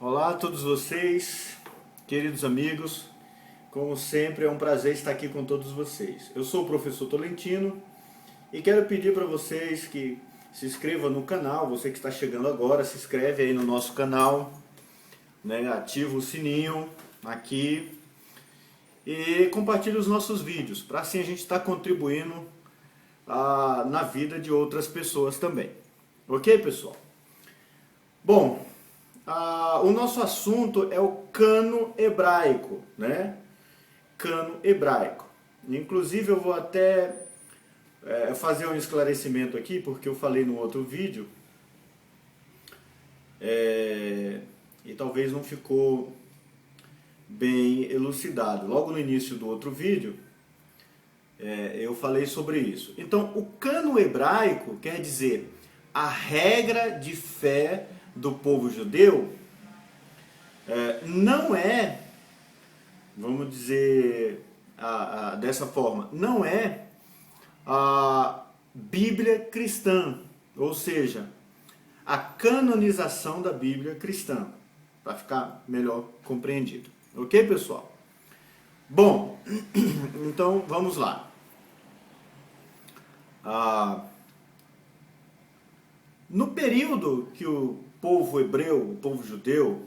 Olá a todos vocês, queridos amigos. Como sempre, é um prazer estar aqui com todos vocês. Eu sou o professor Tolentino e quero pedir para vocês que se inscrevam no canal. Você que está chegando agora, se inscreve aí no nosso canal, né? Ativa o sininho aqui e compartilhe os nossos vídeos, para assim a gente estar contribuindo na vida de outras pessoas também. Ok, pessoal? Bom, o nosso assunto é o cano hebraico, né? Cano hebraico. Inclusive eu vou até fazer um esclarecimento aqui, porque eu falei no outro vídeo e talvez não ficou bem elucidado. Logo no início do outro vídeo eu falei sobre isso. Então, o cano hebraico quer dizer a regra de fé do povo judeu. Não é, vamos dizer dessa forma, não é a Bíblia cristã, ou seja, a canonização da Bíblia cristã, para ficar melhor compreendido. Ok, pessoal? Bom, então vamos lá. No período que o povo hebreu, o povo judeu,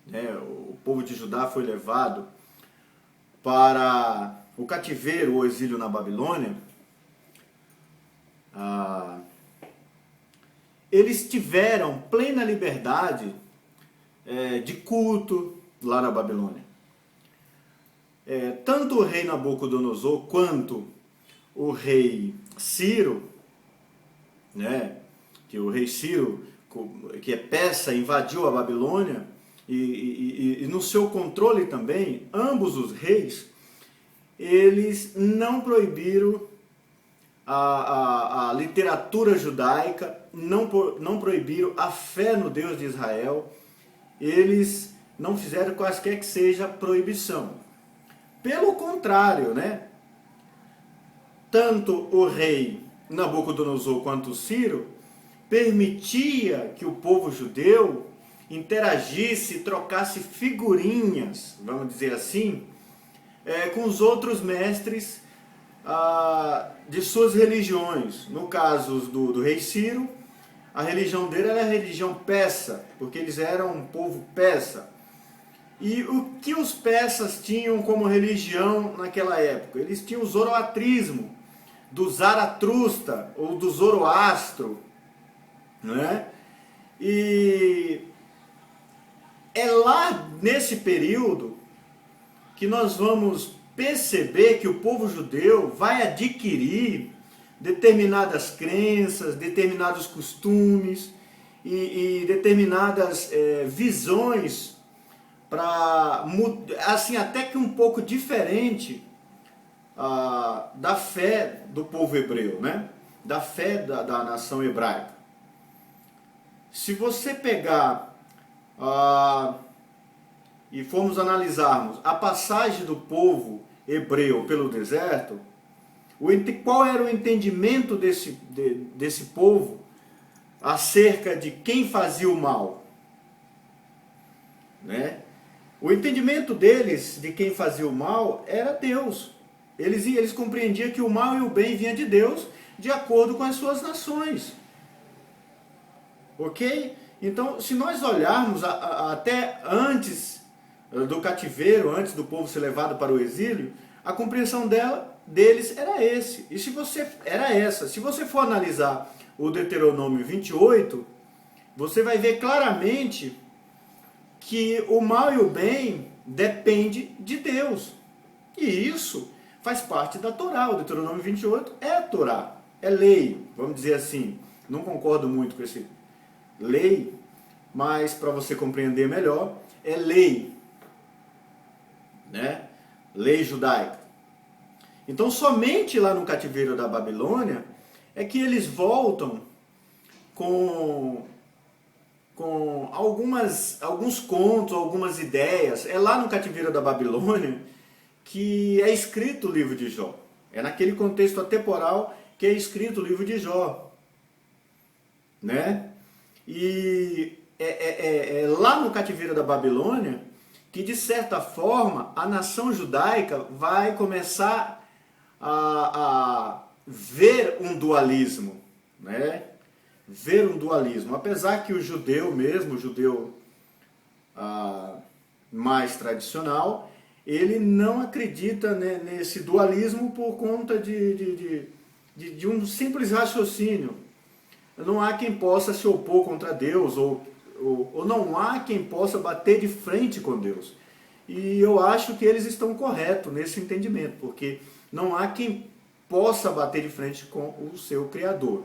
né, o povo de Judá foi levado para o cativeiro ou exílio na Babilônia, eles tiveram plena liberdade de culto lá na Babilônia. Tanto o rei Nabucodonosor quanto o rei Ciro, né, que o rei Ciro, que é persa, invadiu a Babilônia, e no seu controle também, ambos os reis, eles não proibiram a literatura judaica, não proibiram a fé no Deus de Israel, eles não fizeram quaisquer que seja proibição. Pelo contrário, né? Tanto o rei Nabucodonosor quanto o Ciro permitia que o povo judeu interagisse, trocasse figurinhas, vamos dizer assim, com os outros mestres de suas religiões. No caso do rei Ciro, a religião dele era a religião persa, porque eles eram um povo persa. E o que os persas tinham como religião naquela época? Eles tinham o zoroatrismo, do Zaratrusta ou do Zoroastro, né? E é lá nesse período que nós vamos perceber que o povo judeu vai adquirir determinadas crenças, determinados costumes e determinadas visões para assim até que um pouco diferente da fé do povo hebreu, né? Da fé da nação hebraica. Se você pegar e formos analisarmos a passagem do povo hebreu pelo deserto, qual era o entendimento desse povo acerca de quem fazia o mal, né? O entendimento deles de quem fazia o mal era Deus. Eles compreendiam que o mal e o bem vinham de Deus de acordo com as suas nações. Ok? Então, se nós olharmos até antes do cativeiro, antes do povo ser levado para o exílio, a compreensão deles era essa. Se você for analisar o Deuteronômio 28, você vai ver claramente que o mal e o bem depende de Deus. E isso faz parte da Torá. O Deuteronômio 28 é a Torá, é lei, vamos dizer assim. Não concordo muito com esse lei, mas para você compreender melhor, é lei, né? Lei judaica. Então somente lá no cativeiro da Babilônia é que eles voltam com alguns contos, algumas ideias. É lá no cativeiro da Babilônia que é escrito o livro de Jó. É naquele contexto atemporal que é escrito o livro de Jó, né? E lá no cativeiro da Babilônia que, de certa forma, a nação judaica vai começar a ver um dualismo, né? Ver um dualismo. Apesar que o judeu mesmo, o judeu mais tradicional, ele não acredita, né, nesse dualismo por conta de um simples raciocínio. Não há quem possa se opor contra Deus, ou não há quem possa bater de frente com Deus. E eu acho que eles estão corretos nesse entendimento, porque não há quem possa bater de frente com o seu Criador.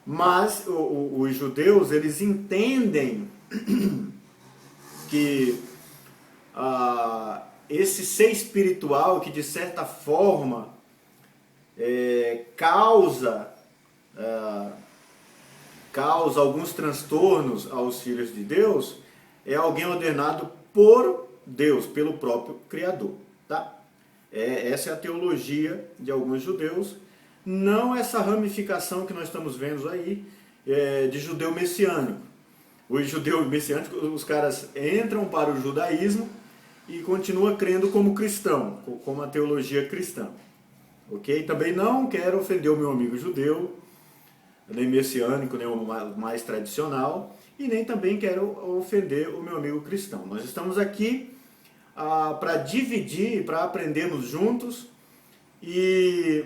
Mas os judeus, eles entendem que esse ser espiritual que, de certa forma, causa alguns transtornos aos filhos de Deus, é alguém ordenado por Deus, pelo próprio Criador. Tá? Essa é a teologia de alguns judeus, não essa ramificação que nós estamos vendo aí de judeu messiânico. Os judeus messiânicos, os caras entram para o judaísmo e continuam crendo como cristão, como a teologia cristã. Ok? Também não quero ofender o meu amigo judeu, nem messiânico, nem o mais tradicional, e nem também quero ofender o meu amigo cristão. Nós estamos aqui para dividir, para aprendermos juntos e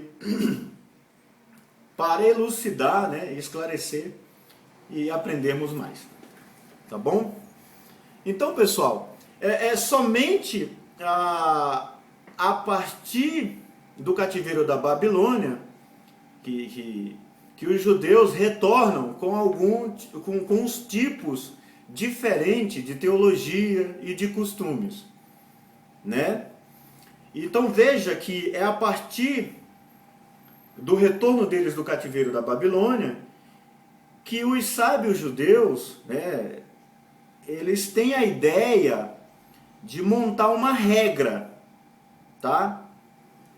para elucidar, né, esclarecer e aprendermos mais. Tá bom? Então, pessoal, somente a partir do cativeiro da Babilônia que os judeus retornam com os tipos diferentes de teologia e de costumes, né? Então veja que é a partir do retorno deles do cativeiro da Babilônia que os sábios judeus, né, eles têm a ideia de montar uma regra, tá?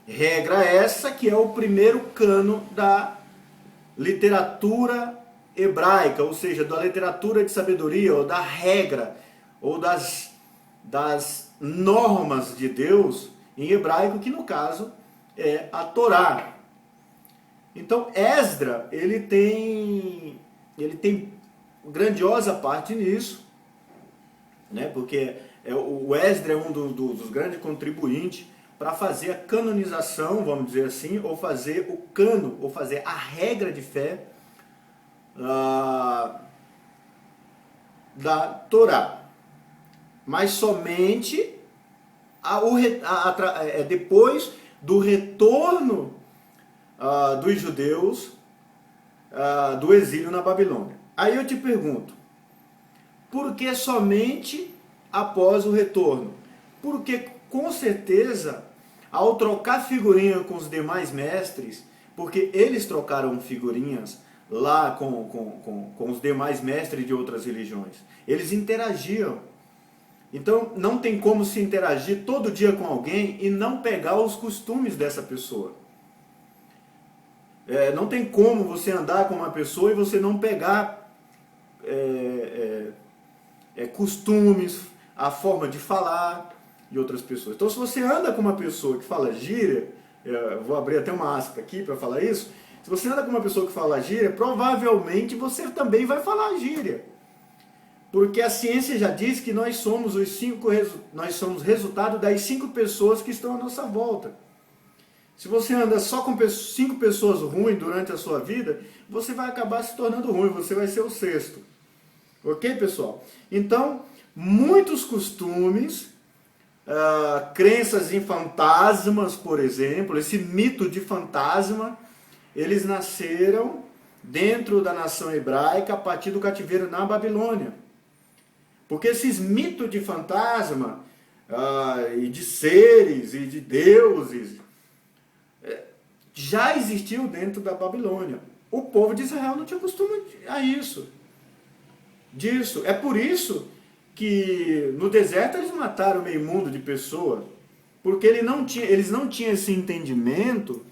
Regra essa que é o primeiro cano da literatura hebraica, ou seja, da literatura de sabedoria, ou da regra, ou das normas de Deus em hebraico, que no caso é a Torá. Então Esdra, ele tem grandiosa parte nisso, né? Porque o Esdra é um dos grandes contribuintes para fazer a canonização, vamos dizer assim, ou fazer o cano, ou fazer a regra de fé da Torá. Mas somente depois do retorno dos judeus do exílio na Babilônia. Aí eu te pergunto, por que somente após o retorno? Porque com certeza, ao trocar figurinha com os demais mestres, porque eles trocaram figurinhas lá com os demais mestres de outras religiões, eles interagiam. Então não tem como se interagir todo dia com alguém e não pegar os costumes dessa pessoa. Não tem como você andar com uma pessoa e você não pegar costumes, a forma de falar de outras pessoas. Então, se você anda com uma pessoa que fala gíria, vou abrir até uma aspa aqui para falar isso, se você anda com uma pessoa que fala gíria, provavelmente você também vai falar gíria. Porque a ciência já diz que nós somos resultado das 5 pessoas que estão à nossa volta. Se você anda só com 5 pessoas ruins durante a sua vida, você vai acabar se tornando ruim, você vai ser o 6º. Ok, pessoal? Então, muitos costumes, crenças em fantasmas, por exemplo, esse mito de fantasma, eles nasceram dentro da nação hebraica a partir do cativeiro na Babilônia. Porque esses mitos de fantasma, e de seres, e de deuses, já existiu dentro da Babilônia. O povo de Israel não tinha costume a isso. Disso. É por isso que no deserto eles mataram meio mundo de pessoas, porque eles não tinham esse entendimento.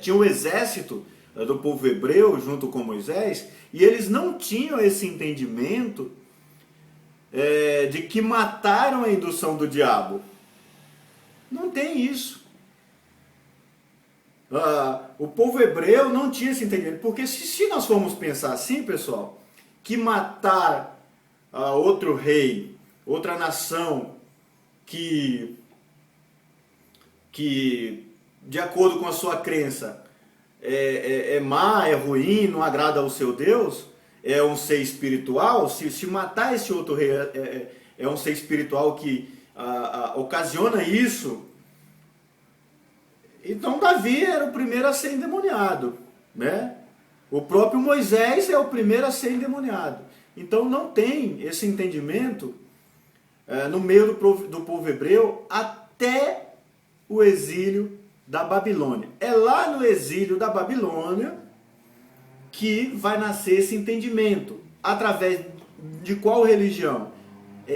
Tinha um exército do povo hebreu junto com Moisés, e eles não tinham esse entendimento de que mataram a indução do diabo. Não tem isso. O povo hebreu não tinha esse entendimento, porque se nós formos pensar assim, pessoal, que matar outro rei, outra nação que de acordo com a sua crença é má, é ruim, não agrada ao seu Deus, é um ser espiritual, se matar esse outro rei é um ser espiritual que ocasiona isso, então Davi era o primeiro a ser endemoniado, né? O próprio Moisés é o primeiro a ser endemoniado. Então não tem esse entendimento no meio do povo hebreu até o exílio da Babilônia. É lá no exílio da Babilônia que vai nascer esse entendimento. Através de qual religião?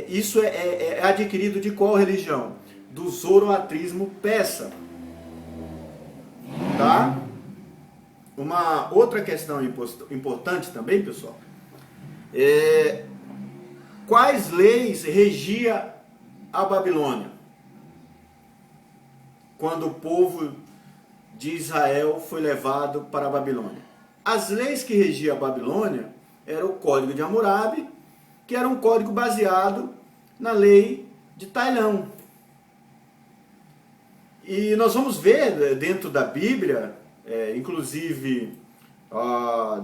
Isso é adquirido de qual religião? Do zoroatrismo persa. Tá? Uma outra questão importante também, pessoal, quais leis regia a Babilônia quando o povo de Israel foi levado para a Babilônia? As leis que regiam a Babilônia eram o Código de Hammurabi, que era um código baseado na lei de Tailão. E nós vamos ver dentro da Bíblia, inclusive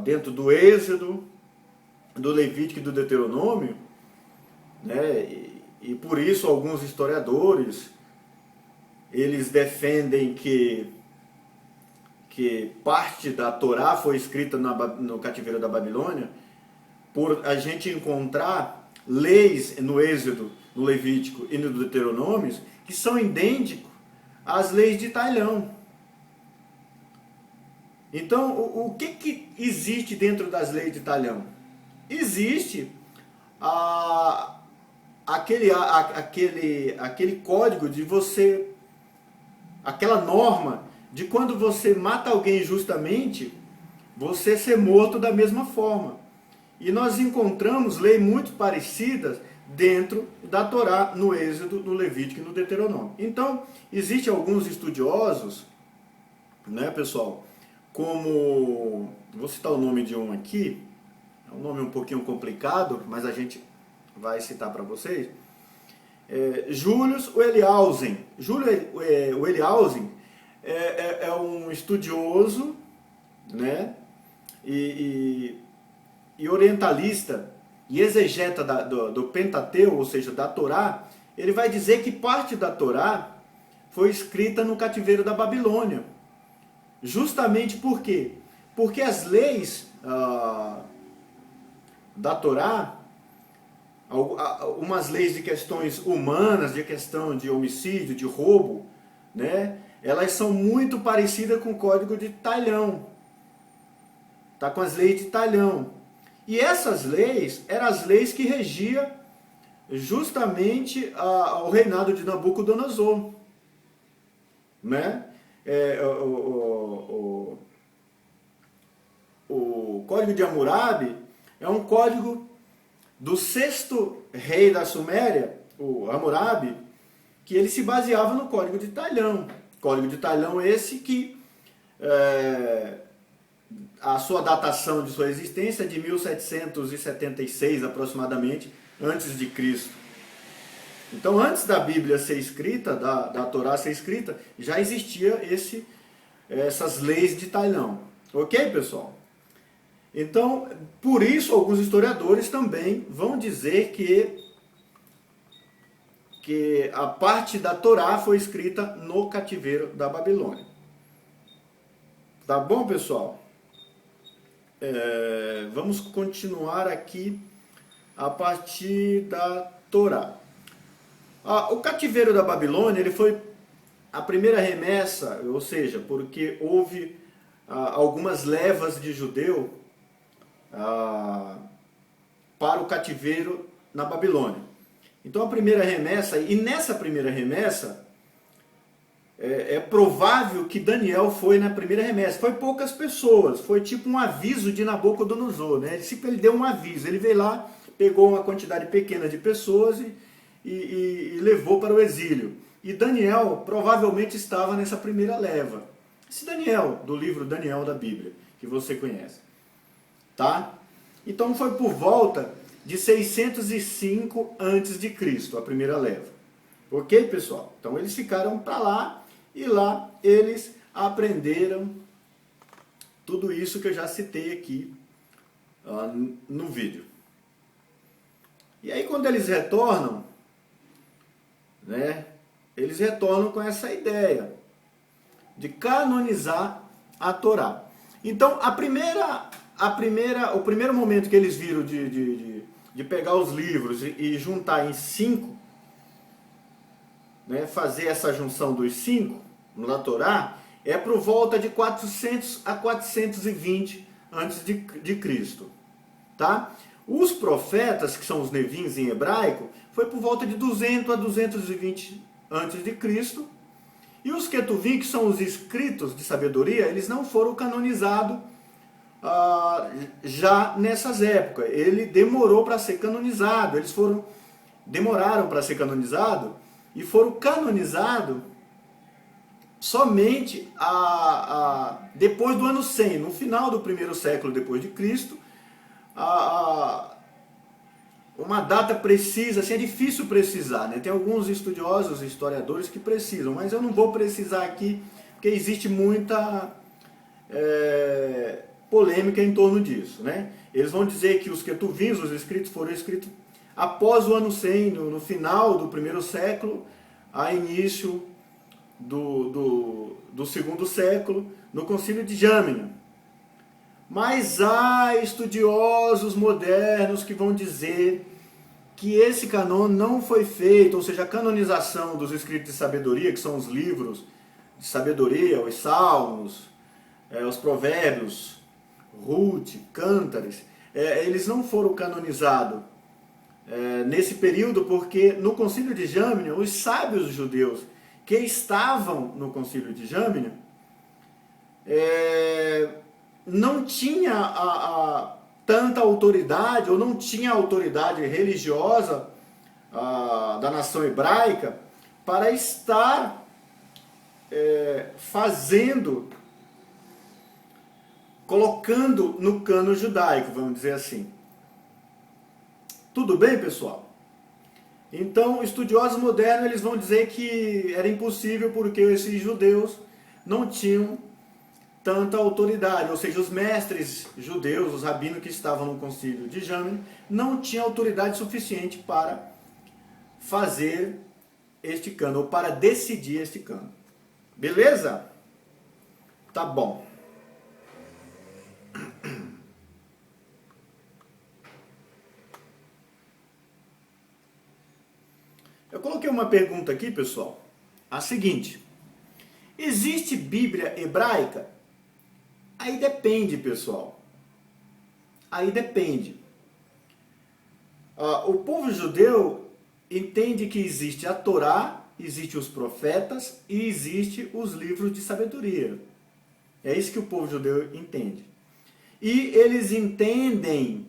dentro do Êxodo, do Levítico e do Deuteronômio, né, e por isso alguns historiadores eles defendem que parte da Torá foi escrita no cativeiro da Babilônia, por a gente encontrar leis no Êxodo, no Levítico e no Deuteronômio que são idênticos às leis de Tailão. Então, o que existe dentro das leis de Tailão? Existe aquele código de você, aquela norma de quando você mata alguém injustamente, você ser morto da mesma forma. E nós encontramos leis muito parecidas dentro da Torá, no Êxodo, no Levítico e no Deuteronômio. Então, existem alguns estudiosos, né, pessoal, como, vou citar o nome de um aqui, é um nome um pouquinho complicado, mas a gente vai citar para vocês, Julius Wellhausen. Wellhausen é um estudioso, né, e orientalista e exegeta do Pentateuco, ou seja, da Torá. Ele vai dizer que parte da Torá foi escrita no cativeiro da Babilônia. Justamente por quê? Porque as leis da Torá, umas leis de questões humanas, de questão de homicídio, de roubo, né, elas são muito parecidas com o Código de Tailão. Tá, com as leis de Tailão. E essas leis eram as leis que regiam justamente o reinado de Nabucodonosor, né? O Código de Hammurabi é um código do sexto rei da Suméria, o Hammurabi, que ele se baseava no Código de Tailão. Código de Tailão esse que a sua datação de sua existência é de 1776 aproximadamente, antes de Cristo. Então, antes da Bíblia ser escrita, da Torá ser escrita, já existia essas leis de Tailão. Ok, pessoal? Então, por isso, alguns historiadores também vão dizer que a parte da Torá foi escrita no cativeiro da Babilônia. Tá bom, pessoal? Vamos continuar aqui a partir da Torá. O cativeiro da Babilônia ele foi a primeira remessa, ou seja, porque houve algumas levas de judeu para o cativeiro na Babilônia. Então a primeira remessa, e nessa primeira remessa, é provável que Daniel foi na primeira remessa. Foi poucas pessoas, foi tipo um aviso de Nabucodonosor, né? Ele deu um aviso, ele veio lá, pegou uma quantidade pequena de pessoas e levou para o exílio. E Daniel provavelmente estava nessa primeira leva. Esse Daniel, do livro Daniel da Bíblia, que você conhece. Tá? Então foi por volta de 605 a.C., a primeira leva. Ok, pessoal? Então eles ficaram para lá e lá eles aprenderam tudo isso que eu já citei aqui no vídeo. E aí quando eles retornam, né, eles retornam com essa ideia de canonizar a Torá. Então o primeiro momento que eles viram de pegar os livros e juntar em 5, né, fazer essa junção dos 5 na Torá, é por volta de 400 a 420 a.C. Tá? Os profetas, que são os Nevins em hebraico, foi por volta de 200 a 220 a.C. E os Ketuvim, que são os escritos de sabedoria, eles não foram canonizados já nessas épocas. Ele demorou para ser canonizado. Demoraram para ser canonizado e foram canonizados somente depois do ano 100, no final do primeiro século depois de Cristo. Uma data precisa, assim, é difícil precisar, né? Tem alguns estudiosos, historiadores que precisam, mas eu não vou precisar aqui, porque existe muita polêmica em torno disso, né? Eles vão dizer que os Ketuvins, os escritos, foram escritos após o ano 100, no final do primeiro século, a início do segundo século, no Concílio de Jâmina. Mas há estudiosos modernos que vão dizer que esse canon não foi feito, ou seja, a canonização dos escritos de sabedoria, que são os livros de sabedoria, os salmos, os provérbios, Ruth, Cântares, eles não foram canonizados nesse período, porque no Concílio de Jâmina, os sábios judeus que estavam no Concílio de Jâmina não tinha tanta autoridade, ou não tinha autoridade religiosa da nação hebraica para estar colocando no cano judaico, vamos dizer assim. Tudo bem, pessoal? Então, estudiosos modernos eles vão dizer que era impossível porque esses judeus não tinham tanta autoridade, ou seja, os mestres judeus, os rabinos que estavam no Concílio de Jâmina, não tinham autoridade suficiente para fazer este cano, ou para decidir este cano. Beleza? Tá bom. Eu coloquei uma pergunta aqui, pessoal, a seguinte: existe Bíblia hebraica? Aí depende, pessoal. Aí depende. O povo judeu entende que existe a Torá, existe os profetas e existe os livros de sabedoria. É isso que o povo judeu entende. E eles entendem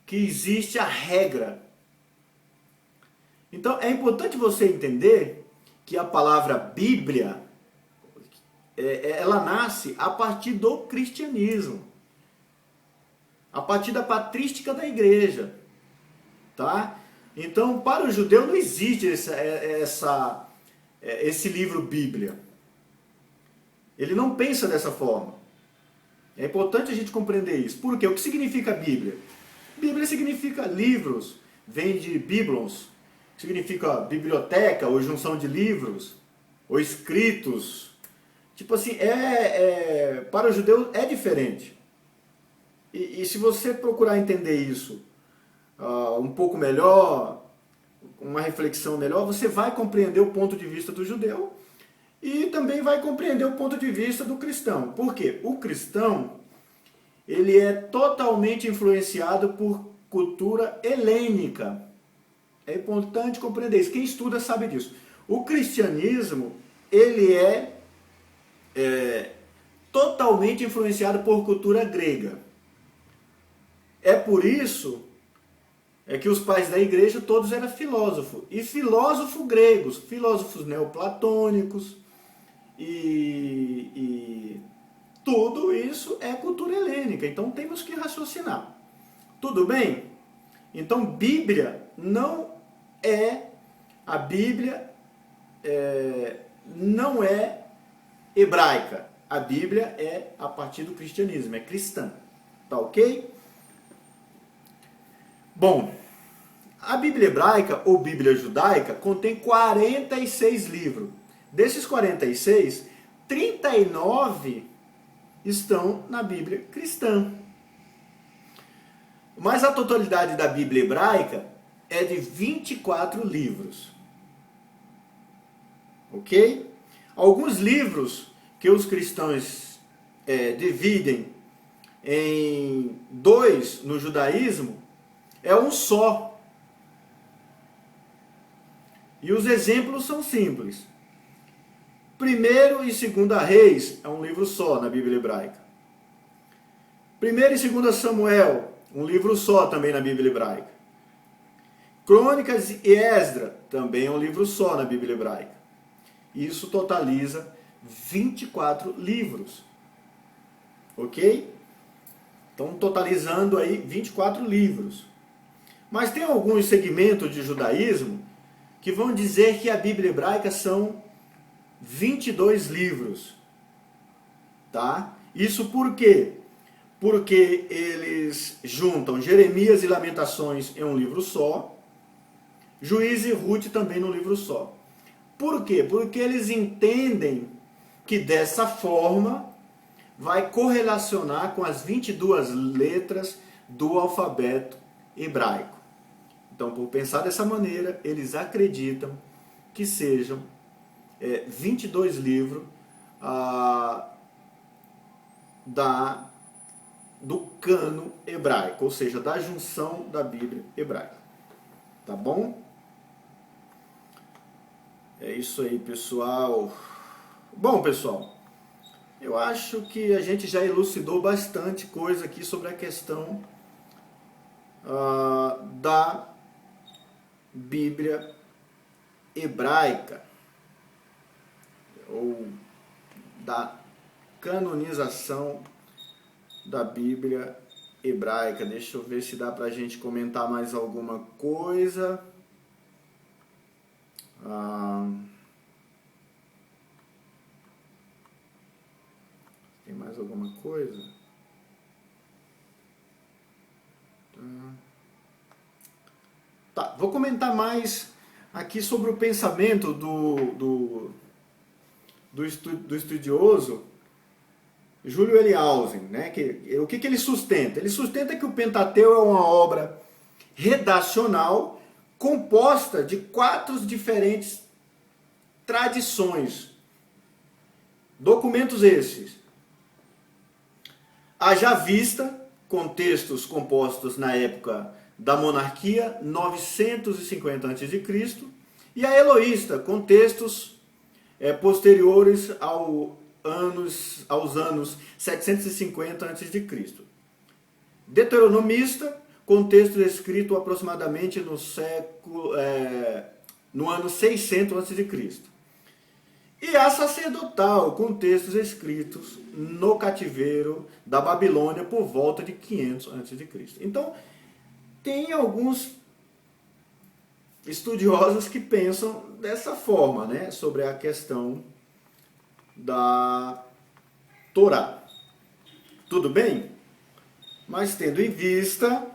que existe a regra. Então é importante você entender que a palavra Bíblia, ela nasce a partir do cristianismo, a partir da patrística da igreja, tá? Então, para o judeu não existe esse livro Bíblia. Ele não pensa dessa forma. É importante a gente compreender isso. Por quê? O que significa Bíblia? Bíblia significa livros, vem de biblons, significa biblioteca, ou junção de livros, ou escritos. Tipo assim, para o judeu é diferente. E se você procurar entender isso um pouco melhor, uma reflexão melhor, você vai compreender o ponto de vista do judeu e também vai compreender o ponto de vista do cristão. Por quê? O cristão, ele é totalmente influenciado por cultura helênica. É importante compreender isso. Quem estuda sabe disso. O cristianismo, ele é totalmente influenciado por cultura grega. É por isso que os pais da igreja todos eram filósofos, e filósofos gregos, filósofos neoplatônicos, e tudo isso é cultura helênica, então temos que raciocinar. Tudo bem? Então Bíblia não é, a Bíblia não é hebraica, a Bíblia é a partir do cristianismo, é cristã, tá ok? Bom, a Bíblia hebraica ou Bíblia judaica contém 46 livros. Desses 46, 39 estão na Bíblia cristã. Mas a totalidade da Bíblia hebraica é de 24 livros. Ok? Alguns livros que os cristãos dividem em dois no judaísmo é um só. E os exemplos são simples. Primeiro e Segunda Reis é um livro só na Bíblia hebraica. Primeiro e Segunda Samuel, um livro só também na Bíblia hebraica. Crônicas e Esdra, também é um livro só na Bíblia hebraica. Isso totaliza 24 livros. Ok? Então, totalizando aí 24 livros. Mas tem alguns segmentos de judaísmo que vão dizer que a Bíblia hebraica são 22 livros. Tá? Isso por quê? Porque eles juntam Jeremias e Lamentações em um livro só, Juízes e Ruth também num livro só. Por quê? Porque eles entendem que dessa forma vai correlacionar com as 22 letras do alfabeto hebraico. Então, por pensar dessa maneira, eles acreditam que sejam 22 livros do cano hebraico, ou seja, da junção da Bíblia hebraica. Tá bom? É isso aí, pessoal. Bom, pessoal, eu acho que a gente já elucidou bastante coisa aqui sobre a questão da Bíblia hebraica, ou da canonização da Bíblia hebraica. Deixa eu ver se dá pra gente comentar mais alguma coisa. Tem mais alguma coisa? Tá, vou comentar mais aqui sobre o pensamento do estudioso Júlio Eliausen, né? O que ele sustenta? Ele sustenta que o Pentateuco é uma obra redacional composta de 4 diferentes tradições. Documentos esses: haja vista, com textos compostos na época da monarquia, 950 a.C., e a Eloísta, com textos posteriores aos anos 750 a.C. Deuteronomista, com texto escrito aproximadamente no ano 600 a.C. E a sacerdotal, com textos escritos no cativeiro da Babilônia por volta de 500 a.C. Então, tem alguns estudiosos que pensam dessa forma, né, sobre a questão da Torá. Tudo bem? Mas tendo em vista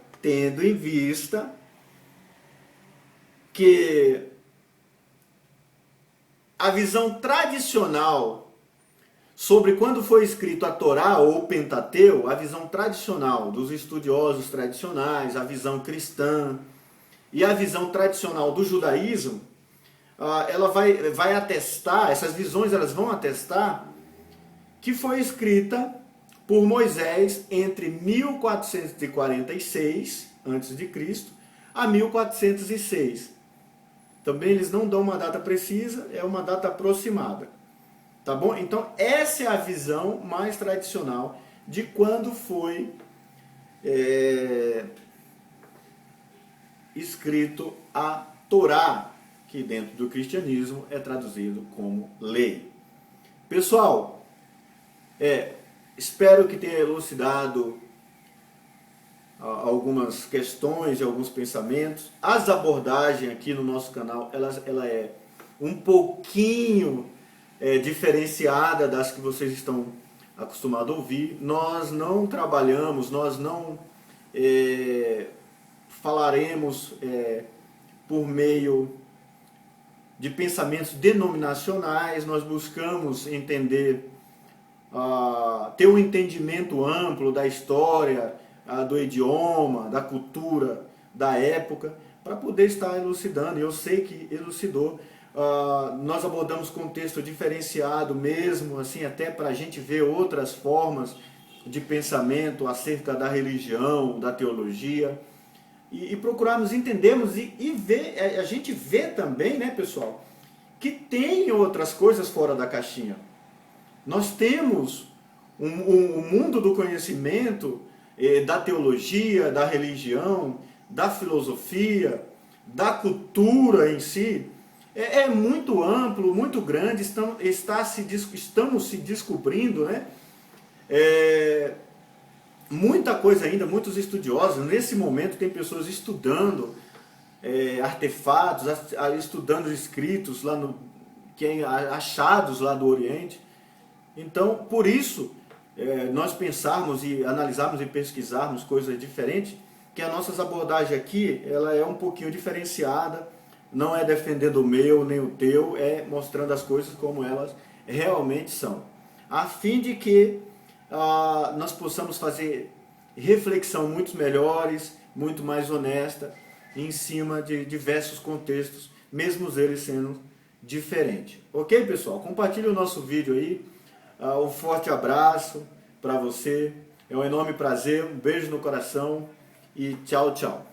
que a visão tradicional sobre quando foi escrito a Torá ou o Pentateuco, a visão tradicional dos estudiosos tradicionais, a visão cristã e a visão tradicional do judaísmo, ela vai atestar, essas visões elas vão atestar que foi escrita por Moisés entre 1446 a.C. a 1406. Também eles não dão uma data precisa, é uma data aproximada. Tá bom? Então essa é a visão mais tradicional de quando foi escrito a Torá, que dentro do cristianismo é traduzido como lei. Pessoal, espero que tenha elucidado algumas questões e alguns pensamentos. As abordagens aqui no nosso canal, ela é um pouquinho diferenciada das que vocês estão acostumados a ouvir. Nós não trabalhamos, nós não falaremos por meio de pensamentos denominacionais. Nós buscamos entender, ter um entendimento amplo da história, do idioma, da cultura, da época, para poder estar elucidando. Eu sei que elucidou. Nós abordamos contexto diferenciado mesmo, assim, até para a gente ver outras formas de pensamento acerca da religião, da teologia, e procurarmos entendermos e ver, a gente vê também, né, pessoal, que tem outras coisas fora da caixinha. Nós temos um mundo do conhecimento, da teologia, da religião, da filosofia, da cultura em si, é muito amplo, muito grande. Estamos se descobrindo, né? Muita coisa ainda, muitos estudiosos. Nesse momento tem pessoas estudando artefatos, estudando escritos achados lá do Oriente. Então, por isso, nós pensarmos e analisarmos e pesquisarmos coisas diferentes, que as nossas abordagens aqui, ela é um pouquinho diferenciada, não é defendendo o meu nem o teu, é mostrando as coisas como elas realmente são, a fim de que nós possamos fazer reflexão muito melhores, muito mais honesta, em cima de diversos contextos, mesmo eles sendo diferentes. Ok, pessoal? Compartilhe o nosso vídeo aí. Um forte abraço para você. É um enorme prazer. Um beijo no coração e tchau, tchau.